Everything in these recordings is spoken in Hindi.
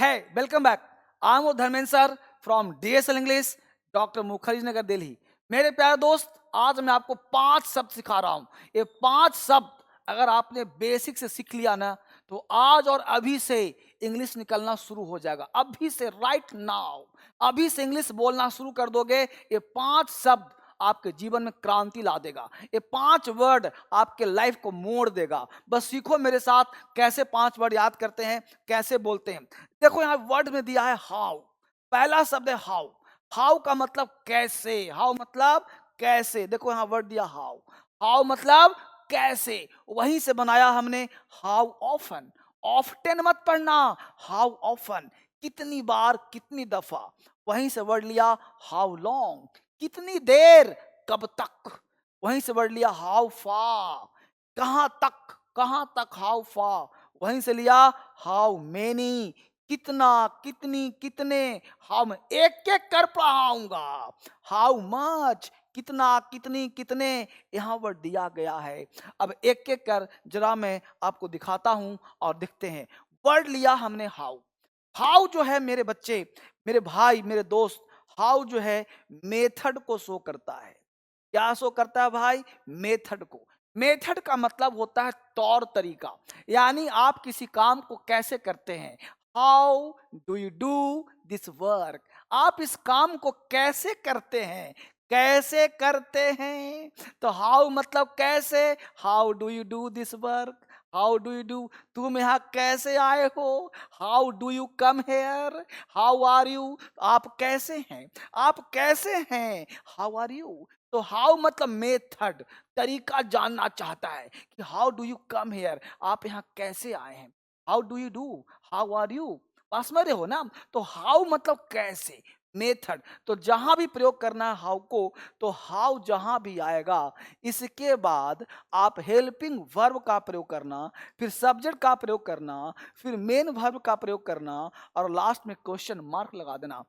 Hey, welcome back. I'm Dharmendra sir from DSL English, doctor Mukherjee Nagar, Delhi. मेरे प्यारे दोस्त, आज मैं आपको 5 शब्द सिखा रहा हूँ। ये 5 शब्द अगर आपने बेसिक से सीख लिया ना, तो आज और अभी से इंग्लिश निकलना शुरू हो जाएगा। अभी से, राइट नाउ, अभी से इंग्लिश बोलना शुरू कर दोगे। ये 5 शब्द आपके जीवन में क्रांति ला देगा। ये 5 वर्ड आपके लाइफ को मोड़ देगा। बस सीखो मेरे साथ कैसे 5 वर्ड याद करते हैं, कैसे बोलते हैं। देखो यहाँ वर्ड में दिया है हाउ। पहला शब्द है हाउ। हाउ का मतलब कैसे। हाउ मतलब कैसे। देखो यहाँ वर्ड दिया हाउ। हाउ मतलब कैसे। वहीं से बनाया हमने हाउ ऑफन। ऑफ्टन मत पढ़ना, हाउ ऑफन, कितनी बार, कितनी दफा। वहीं से वर्ड लिया हाउ लॉन्ग, कितनी देर, कब तक। वहीं से वर्ड लिया हाउ फा, कहां तक, कहां तक, हाउ फा। वहीं से लिया हाउ मेनी, कितना, कितनी, कितने। हाउ मैं एक एक कर पढ़ाऊंगा। हाउ मच, कितना, कितनी, कितने। यहां वर्ड दिया गया है। अब एक एक कर जरा मैं आपको दिखाता हूं और दिखते हैं। वर्ड लिया हमने हाउ। हाउ जो है मेरे बच्चे, मेरे भाई, मेरे दोस्त, हाउ जो है मेथड को शो करता है। क्या शो करता है भाई? मेथड को। मेथड का मतलब होता है तौर तरीका, यानी आप किसी काम को कैसे करते हैं। How do you do this work, आप इस काम को कैसे करते हैं, कैसे करते हैं। तो हाउ मतलब कैसे। How do you do this work, how do you do, तुम यहाँ कैसे आए हो। How do you come here, how are you, आप कैसे हैं, आप कैसे हैं, हाउ आर यू। तो हाउ मतलब मेथड, तरीका जानना चाहता है कि how do you come here, आप यहाँ कैसे आए हैं। How do you do, how are you, पास में रहे हो ना। तो हाउ मतलब कैसे, मेथड। तो जहां भी प्रयोग करना है हाउ को, तो हाउ जहां भी आएगा, इसके बाद आप हेल्पिंग वर्ब का प्रयोग करना, फिर सब्जेक्ट का प्रयोग करना, फिर मेन वर्ब का प्रयोग करना, और लास्ट में क्वेश्चन मार्क लगा देना।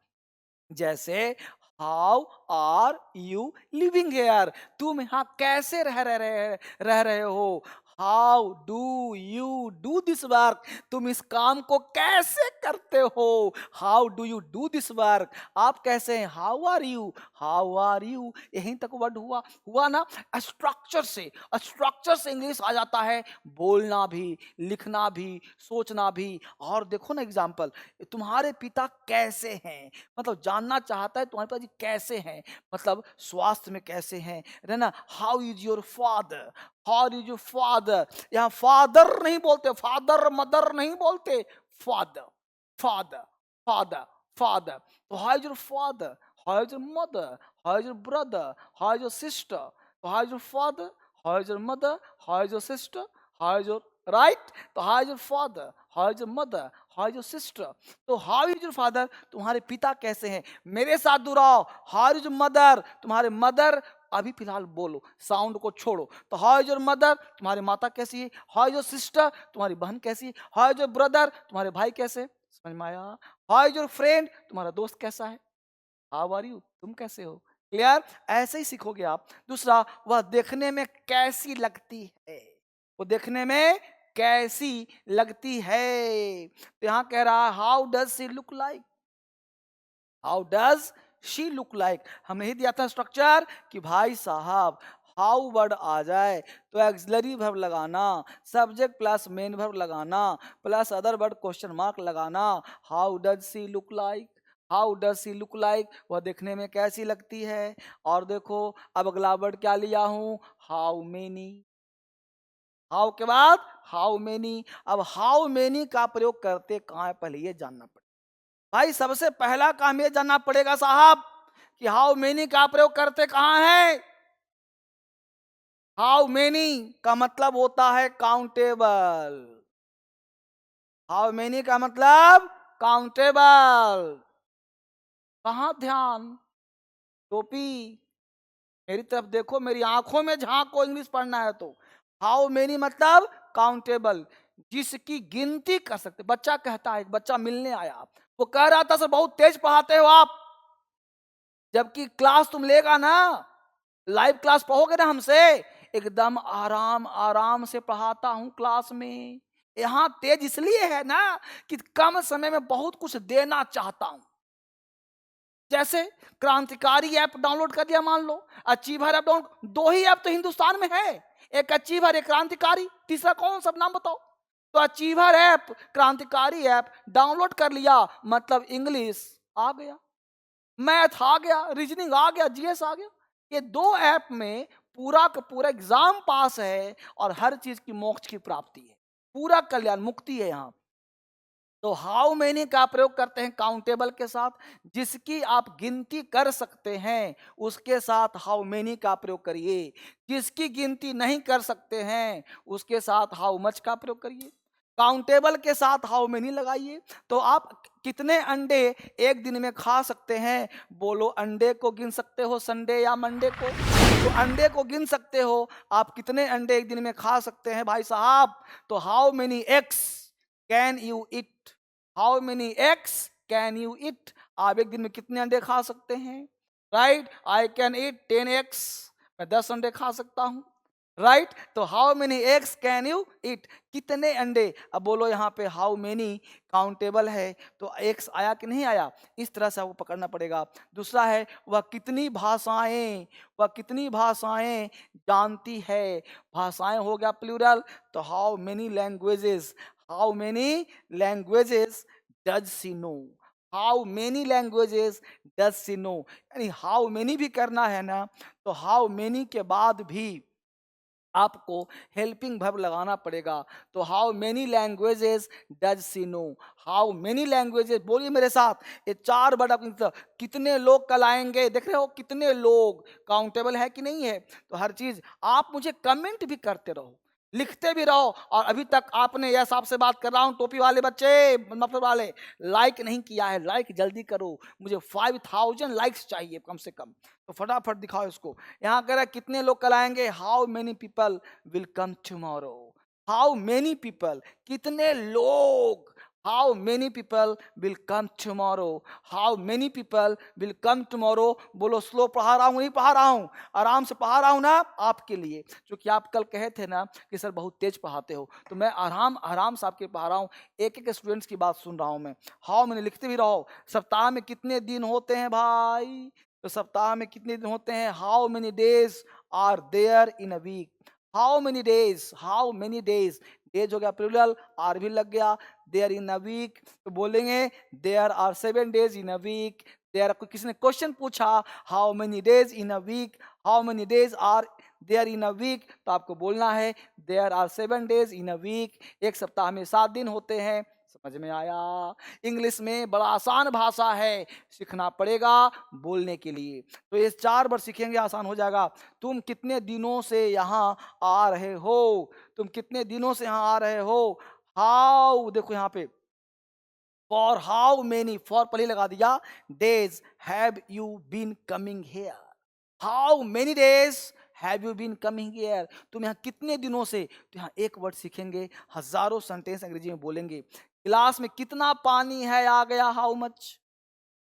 जैसे how are you living here, तुम यहाँ कैसे रह रहे हो। How do you do this work, तुम इस काम को कैसे करते हो। How do you do this work, आप कैसे हैं। How are you, how are you. यहीं तक वर्ड हुआ, हुआ ना। स्ट्रक्चर से इंग्लिश आ जाता है, बोलना भी, लिखना भी, सोचना भी। और देखो ना एग्जाम्पल, तुम्हारे पिता कैसे हैं, मतलब जानना चाहता है तुम्हारे पिताजी कैसे हैं, मतलब स्वास्थ्य में कैसे हैं, है ना। How is your father, how is your father. यहाँ फादर नहीं बोलते, फादर मदर नहीं बोलते, फादर, फादर, फादर, फादर। तो how is your father, how is your mother, how is your brother, how is your sister. तो how is your father, how is your mother, how is your sister, how is your, right. तो how is your father, how is your mother, how is your sister. तो हाउ इज योर फादर, तुम्हारे पिता कैसे हैं। मेरे साथ दोहराओ, हाउ इज योर मदर, तुम्हारे मदर। अभी फिलहाल बोलो, साउंड को छोड़ो। तो हाउ इज योर मदर, तुम्हारी माता कैसी है। हाउ इज योर सिस्टर, तुम्हारी बहन कैसी है। हाउ इज योर ब्रदर, तुम्हारे भाई कैसे। समझ में आया। हाउ इज योर फ्रेंड, तुम्हारा दोस्त कैसा है। हाउ आर यू, तुम कैसे हो। क्लियर। ऐसे ही सीखोगे आप। दूसरा, वह देखने में कैसी लगती है, वो देखने में कैसी लगती है। तो यहां कह रहा है how does she look like, how does she look like. हमने ही दिया था स्ट्रक्चर कि भाई साहब हाउ वर्ड आ जाए तो एक्सिलरी वर्ब लगाना, सब्जेक्ट प्लस मेन वर्ब लगाना, plus other word question mark लगाना। How does she look like, how does she look like, वह देखने में कैसी लगती है। और देखो अब अगला वर्ड क्या लिया हूं, हाउ मेनी। हाउ के बाद हाउ मेनी। अब हाउ मेनी का प्रयोग करते कहां है, पहले ये जानना पड़ेगा। भाई सबसे पहला काम ये जानना पड़ेगा साहब कि हाउ मेनी का प्रयोग करते कहां है। हाउ मेनी का मतलब होता है काउंटेबल। हाउ मेनी का मतलब काउंटेबल। कहां ध्यान, टोपी, मेरी तरफ देखो, मेरी आंखों में झांको, इंग्लिश पढ़ना है तो। हाउ मेनी मतलब काउंटेबल, जिसकी गिनती कर सकते। बच्चा कहता है, एक बच्चा मिलने आया, वो कह रहा था सर बहुत तेज पढ़ाते हो आप, जबकि क्लास तुम लेगा ना, लाइव क्लास पढ़ोगे ना हमसे, एकदम आराम आराम से पढ़ाता हूं क्लास में, यहाँ तेज इसलिए है ना कि कम समय में बहुत कुछ देना चाहता हूं। जैसे क्रांतिकारी ऐप डाउनलोड कर लिया, मान लो अचीवर ऐप डाउनलोड, दो ही ऐप तो हिंदुस्तान में है, एक अचीवर एक क्रांतिकारी, तीसरा कौन सब नाम बताओ। तो अचीवर ऐप क्रांतिकारी ऐप डाउनलोड कर लिया, मतलब इंग्लिश आ गया, मैथ आ गया, रीजनिंग आ गया, जीएस आ गया। ये दो ऐप में पूरा का पूरा एग्जाम पास है और हर चीज की मोक्ष की प्राप्ति है, पूरा कल्याण मुक्ति है यहाँ। तो हाउ मेनी का प्रयोग करते हैं काउंटेबल के साथ, जिसकी आप गिनती कर सकते हैं उसके साथ हाउ मेनी का प्रयोग करिए, जिसकी गिनती नहीं कर सकते हैं उसके साथ हाउ मच का प्रयोग करिए। काउंटेबल के साथ हाउ मेनी लगाइए। तो आप कितने अंडे एक दिन में खा सकते हैं, बोलो अंडे को गिन सकते हो संडे या मंडे को, तो अंडे को गिन सकते हो। आप कितने अंडे एक दिन में खा सकते हैं भाई साहब, तो how many eggs can you it, how many eggs can you it, आप एक दिन में कितने अंडे खा सकते हैं। Right, I can eat 10 eggs, मैं 10 अंडे खा सकता हूं। राइट, तो how many eggs can you eat, कितने अंडे। अब बोलो यहाँ पे हाउ मेनी काउंटेबल है तो एग्स आया कि नहीं आया, इस तरह से आपको पकड़ना पड़ेगा। दूसरा है वह कितनी भाषाएं, वह कितनी भाषाएं जानती है, भाषाएं हो गया प्लूरल, तो how many languages, how many languages does she know, how many languages does she know, यानी हाउ मेनी भी करना है ना, तो हाउ मेनी के बाद भी आपको हेल्पिंग वर्ब लगाना पड़ेगा। तो how many languages does she know, how many languages, बोलिए मेरे साथ, ये चार वर्ड आप कितने लोग कल आएंगे, देख रहे हो कितने लोग, काउंटेबल है कि नहीं है। तो हर चीज आप मुझे कमेंट भी करते रहो, लिखते भी रहो। और अभी तक आपने, यस आपसे बात कर रहा हूं, टोपी वाले बच्चे, मतलब वाले, लाइक नहीं किया है, लाइक जल्दी करो, मुझे 5000 लाइक्स चाहिए कम से कम, तो फटाफट दिखाओ इसको। यहाँ कह रहा है कितने लोग कल आएंगे, how many people will come tomorrow, how many people, कितने लोग, how many people will come tomorrow, how many people will come tomorrow. बोलो स्लो पढ़ा रहा हूं नहीं पढ़ा रहा हूं, आराम से पढ़ा रहा हूं ना आपके लिए, क्योंकि आप कल कहे थे ना कि सर बहुत तेज पढ़ाते हो, तो मैं आराम आराम से आपके पढ़ा रहा हूं, एक एक स्टूडेंट्स की बात सुन रहा हूं मैं। हाउ मैंने लिखते भी रहो। सप्ताह में कितने दिन होते हैं भाई, तो सप्ताह में कितने दिन होते हैं, how many days are there in a week, how many days, how many days, days हो गया प्लूरल, आर भी लग गया, देयर इन अ वीक, तो बोलेंगे there are 7 days in a week. There, किसी ने क्वेश्चन पूछा how many days in a week, how many days are there in a week, तो आपको बोलना है there are 7 days in a week, एक सप्ताह में 7 दिन होते हैं। समझ में आया। इंग्लिश में बड़ा आसान भाषा है, सीखना पड़ेगा बोलने के लिए। तो ये 4 बार सीखेंगे, आसान हो जाएगा। तुम कितने दिनों से यहाँ आ रहे हो, तुम कितने दिनों से यहाँ आ रहे हो। हाउ, देखो यहाँ पे फॉर हाउ मेनी, फॉर पहले लगा दिया, days have you been coming here, how many days have you been coming here, तुम यहाँ कितने दिनों से। तो यहाँ एक वर्ड सीखेंगे, हजारों सेंटेंस अंग्रेजी में बोलेंगे। गिलास में कितना पानी है, आ गया हाउ मच,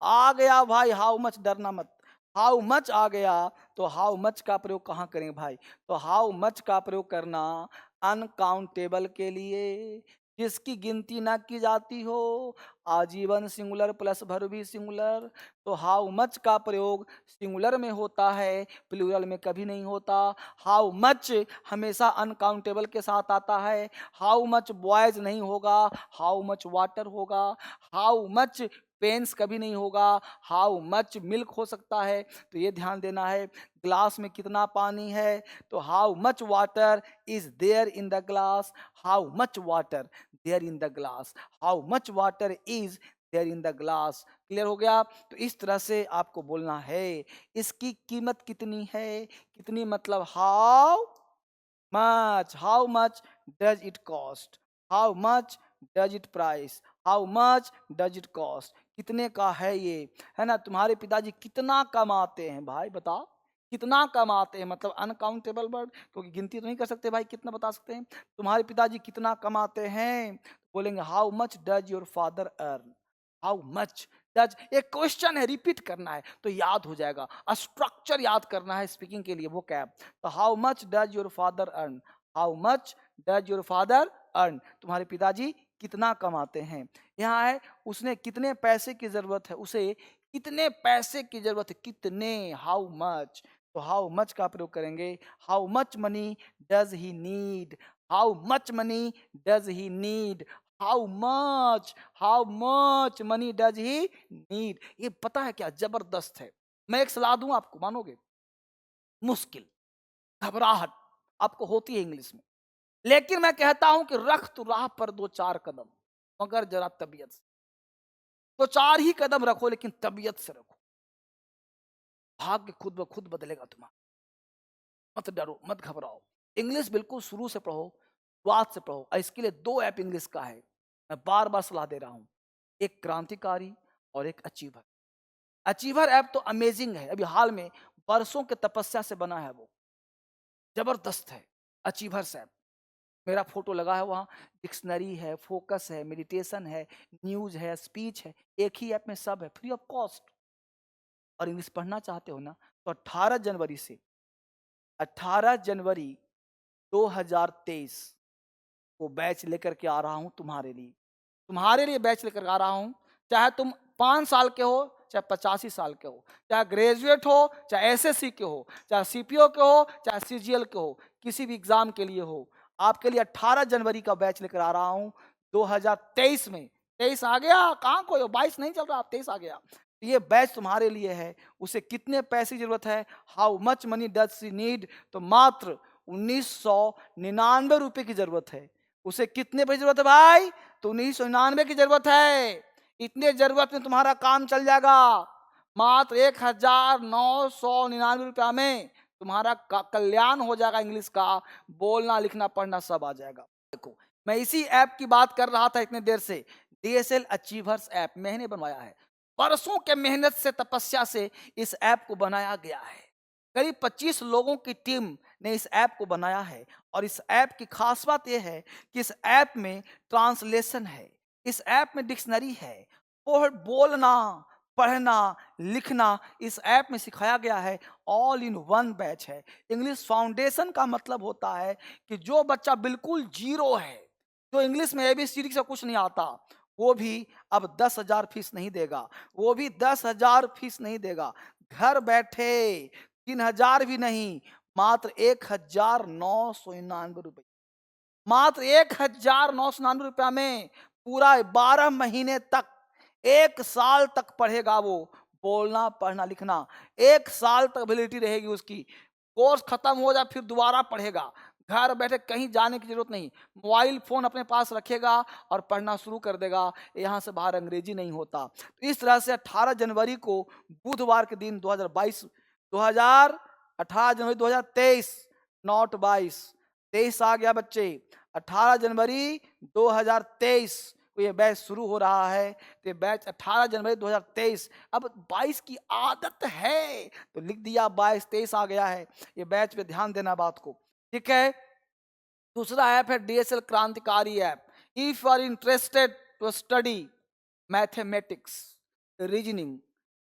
आ गया भाई हाउ मच, डरना मत, हाउ मच आ गया। तो हाउ मच का प्रयोग कहाँ करेंगे भाई, तो हाउ मच का प्रयोग करना अनकाउंटेबल के लिए, जिसकी गिनती ना की जाती हो, आजीवन सिंगुलर प्लस वर्ब भी सिंगुलर। तो हाउ मच का प्रयोग सिंगुलर में होता है, प्लूरल में कभी नहीं होता। हाउ मच हमेशा अनकाउंटेबल के साथ आता है। हाउ मच बॉयज नहीं होगा, हाउ मच वाटर होगा। हाउ मच पेंस कभी नहीं होगा, हाउ मच मिल्क हो सकता है। तो ये ध्यान देना है। ग्लास में कितना पानी है, तो how much water is there in the glass, how much water there in the glass, how much water is there in the glass. Clear हो गया। तो इस तरह से आपको बोलना है। इसकी कीमत कितनी है, कितनी मतलब how much, how much does it cost, how much does it price, how much does it cost, कितने का है ये, है ना। तुम्हारे पिताजी कितना कमाते हैं भाई, बताओ कितना कमाते हैं, मतलब अनकाउंटेबल वर्ड, क्योंकि गिनती तो नहीं कर सकते भाई, कितना बता सकते हैं। तुम्हारे पिताजी कितना कमाते हैं, बोलेंगे how much does your father earn, how much does, एक क्वेश्चन है, रिपीट करना है तो याद हो जाएगा, स्ट्रक्चर याद करना है स्पीकिंग के लिए, वो कैब। तो how much does your father earn, how much does your father earn, तुम्हारे पिताजी कितना कमाते हैं। यहाँ है उसने कितने पैसे की जरूरत है, उसे कितने पैसे की जरूरत है, कितने, हाउ मच। तो हाउ मच का प्रयोग करेंगे, how much money does he need, how much money does he need, how much money does he need. ये पता है क्या जबरदस्त है। मैं एक सलाह दूं आपको, मानोगे? मुश्किल, घबराहट आपको होती है इंग्लिश में, लेकिन मैं कहता हूं कि रख तू राह पर दो चार कदम, मगर जरा तबीयत से। तो चार ही कदम रखो, लेकिन तबीयत से रखो। भाग्य खुद ब खुद बदलेगा तुम्हारा। मत डरो, मत घबराओ। इंग्लिश बिल्कुल शुरू से पढ़ो, शुरुआत से पढ़ो। और इसके लिए 2 ऐप इंग्लिश का है, मैं बार बार सलाह दे रहा हूं, एक क्रांतिकारी और एक अचीवर। अचीवर ऐप तो अमेजिंग है, अभी हाल में बरसों के तपस्या से बना है, वो जबरदस्त है। अचीवर्स ऐप, मेरा फोटो लगा है वहाँ, डिक्शनरी है, फोकस है, मेडिटेशन है, न्यूज है, स्पीच है, एक ही ऐप में सब है, फ्री ऑफ कॉस्ट। और इंग्लिश पढ़ना चाहते हो ना, तो 18 जनवरी 2023 को बैच लेकर के आ रहा हूं तुम्हारे लिए बैच लेकर आ रहा हूं। चाहे तुम 5 साल के हो, चाहे 85 साल के हो, चाहे ग्रेजुएट हो, चाहे एसएससी के हो, चाहे सीपीओ के हो, चाहे सीजीएल के हो, किसी भी एग्जाम के लिए हो, आपके लिए 18 जनवरी का बैच लेकर आ रहा हूं 2023 में। 23 आ गया, कहाँ कोई हो, 22 नहीं चल रहा, आप 23 आ गया। ये बैच तुम्हारे लिए है। उसे कितने पैसे की जरूरत है, how much money does she need, तो मात्र 1999 रुपए की जरूरत है। उसे कितने पैसे की जरूरत है भाई, तो 1999 की जरूरत है। इतने जरूरत में तुम्हारा काम चल जाएगा। मात्र 1999 रुपया में तुम्हारा कल्याण हो जाएगा। इंग्लिश का बोलना लिखना पढ़ना सब आ जाएगा। देखो, मैं इसी ऐप की बात कर रहा था इतने देर से, डीएसएल अचीवर्स ऐप मैंने बनवाया है। बरसों के मेहनत से, तपस्या से इस ऐप को बनाया गया है। करीब 25 लोगों की टीम ने इस ऐप को बनाया है। और इस ऐप की खास बात यह है कि इस ऐप में ट्रांसलेशन है, इस ऐप में डिक्शनरी है, बोलना पढ़ना लिखना इस ऐप में सिखाया गया है। ऑल इन वन बैच है। इंग्लिश फाउंडेशन का मतलब होता है कि जो बच्चा बिल्कुल जीरो है, जो इंग्लिश में एबीसीडी से कुछ नहीं आता, वो भी अब 10,000 फीस नहीं देगा, वो भी 10,000 फीस नहीं देगा। घर बैठे 3,000 भी नहीं, मात्र 1,999 रुपए, मात्र 1,999 रुपया में पूरा 12 महीने तक, 1 साल तक पढ़ेगा वो, बोलना पढ़ना लिखना। 1 साल तक वैलिडिटी रहेगी उसकी। कोर्स खत्म हो जाए फिर दोबारा पढ़ेगा। घर बैठे कहीं जाने की जरूरत नहीं, मोबाइल फोन अपने पास रखेगा और पढ़ना शुरू कर देगा। यहाँ से बाहर अंग्रेजी नहीं होता। तो इस तरह से 18 जनवरी को, बुधवार के दिन 2022, 18 जनवरी 2023, नॉट 22, 23 आ गया बच्चे। 18 जनवरी 2023 को ये बैच शुरू हो रहा है। तो ये बैच 18 जनवरी 2023, अब 22 की आदत है तो लिख दिया 22, 23 आ गया है। ये बैच पे ध्यान देना बात को, ठीक है। दूसरा ऐप है डीएसएल क्रांतिकारी app. If you are interested to study mathematics, reasoning,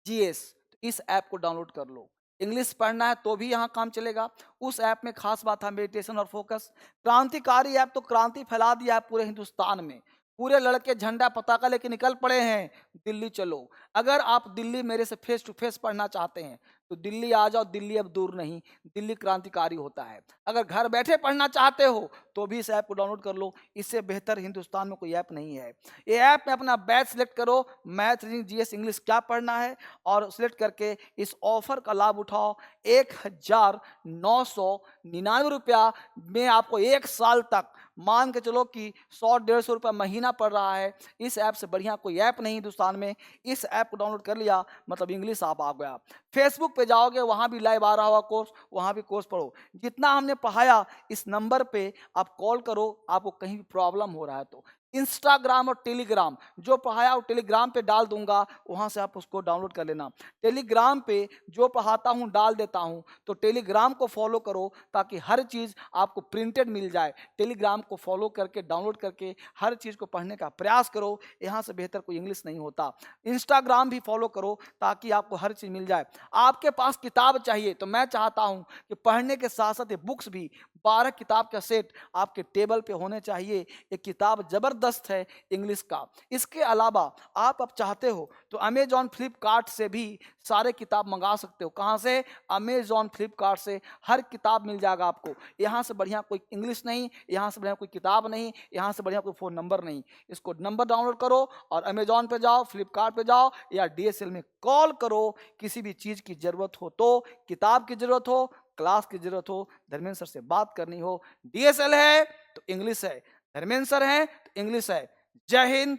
GS, तो इस ऐप को डाउनलोड कर लो। इंग्लिश पढ़ना है तो भी यहाँ काम चलेगा। उस ऐप में खास बात है मेडिटेशन और फोकस। क्रांतिकारी ऐप तो क्रांति फैला दिया है पूरे हिंदुस्तान में। पूरे लड़के झंडा पताका लेके निकल पड़े हैं, दिल्ली चलो। अगर आप दिल्ली मेरे से फेस टू फेस पढ़ना चाहते हैं तो दिल्ली आ जाओ, दिल्ली अब दूर नहीं, दिल्ली क्रांतिकारी होता है। अगर घर बैठे पढ़ना चाहते हो तो भी इस ऐप को डाउनलोड कर लो। इससे बेहतर हिंदुस्तान में कोई ऐप नहीं है। ये ऐप में अपना बैच सिलेक्ट करो, मैथ रीजनिंग जीएस इंग्लिश क्या पढ़ना है, और सिलेक्ट करके इस ऑफर का लाभ उठाओ। 1,999 रुपया में आपको 1 साल तक, मान के चलो कि 100-150 रुपया महीना पड़ रहा है। इस ऐप से बढ़िया कोई ऐप नहीं हिंदुस्तान में। इस ऐप को डाउनलोड कर लिया मतलब इंग्लिश आप आ गया। फेसबुक पे जाओगे, वहां भी लाइव आ रहा होगा कोर्स, वहां भी कोर्स पढ़ो। जितना हमने पढ़ाया इस नंबर पे आप कॉल करो, आपको कहीं भी प्रॉब्लम हो रहा है तो। इंस्टाग्राम और टेलीग्राम, जो पढ़ाया वो टेलीग्राम पे डाल दूंगा, वहां से आप उसको डाउनलोड कर लेना। टेलीग्राम पे जो पढ़ाता हूं डाल देता हूं, तो टेलीग्राम को फॉलो करो ताकि हर चीज आपको प्रिंटेड मिल जाए। टेलीग्राम को फॉलो करके, डाउनलोड करके हर चीज को पढ़ने का प्रयास करो। यहां से बेहतर कोई इंग्लिश नहीं होता। इंस्टाग्राम भी फॉलो करो ताकि आपको हर चीज मिल जाए। आपके पास किताब चाहिए तो मैं चाहता हूं कि पढ़ने के साथ साथ बुक्स भी, 12 किताब का सेट आपके टेबल पे होने चाहिए। ये किताब ज़बरदस्त है इंग्लिश का। इसके अलावा आप अब चाहते हो तो अमेज़न, फ्लिपकार्ट से भी सारे किताब मँगा सकते हो। कहाँ से? अमेज़न, फ्लिपकार्ट से हर किताब मिल जाएगा आपको। यहाँ से बढ़िया कोई इंग्लिश नहीं, यहाँ से बढ़िया कोई किताब नहीं, यहाँ से बढ़िया कोई फ़ोन नंबर नहीं। इसको नंबर डाउनलोड करो और अमेज़न पे जाओ, फ्लिपकार्ट पे जाओ या डीएसएल में कॉल करो। किसी भी चीज़ की ज़रूरत हो तो, किताब की ज़रूरत हो, क्लास की ज़रूरत हो, धर्मेंद्र सर से बात करनी हो, डीएसएल है तो इंग्लिश है, धर्मेंद्र सर हैं तो इंग्लिश है। जय हिंद,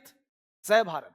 जय भारत।